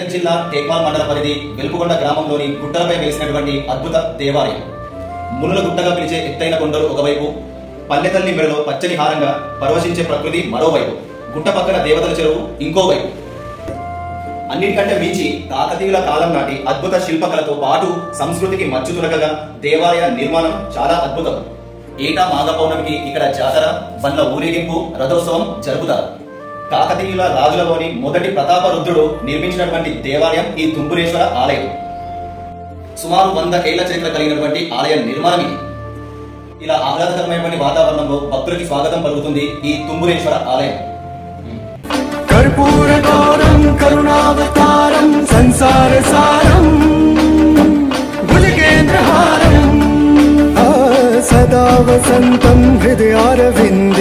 మెదక్ జిల్లా టేక్మాల్ మండల పరిధి వెలుపుకొండ గ్రామంలోని గుట్టలపై వెలిసినటువంటి అద్భుత దేవాలయం. మునుల గుట్టగా పిలిచే ఎత్తైన కొండలు ఒకవైపు, పల్లెతల్లి మెడలో పచ్చని హారంగా పరవశించే ప్రకృతి మరోవైపు, గుట్ట పక్కన దేవతల చెరువు ఇంకోవైపు. అన్నిటికంటే మించి కాకతీయుల కాలం నాటి అద్భుత శిల్పకళతో పాటు సంస్కృతికి మచ్చు తునకగా దేవాలయ నిర్మాణం చాలా అద్భుతం. ఏటా మాఘ పౌర్ణమికి ఇక్కడ జాతర, బండ్ల ఊరేగింపు, రథోత్సవం జరుపుతారు. కాకతీయుల రాజులలోని మొదటి ప్రతాపరుద్రుడు నిర్మించినటువంటి దేవాలయం ఈ తుంబురేశ్వర ఆలయం. సుమారు 100 ఏళ్ల చరిత్ర కలిగినటువంటి ఆలయ నిర్మాణం ఇది. ఇలా ఆహ్లాదకరమైనటువంటి వాతావరణంలో భక్తులకి స్వాగతం పలుకుతుంది ఈ తుంబురేశ్వర ఆలయం. कर्पूरगौरं करुणावतारं संसारसारं भुजगेन्द्रहारं सदा वसन्तं हृदयारविन्दे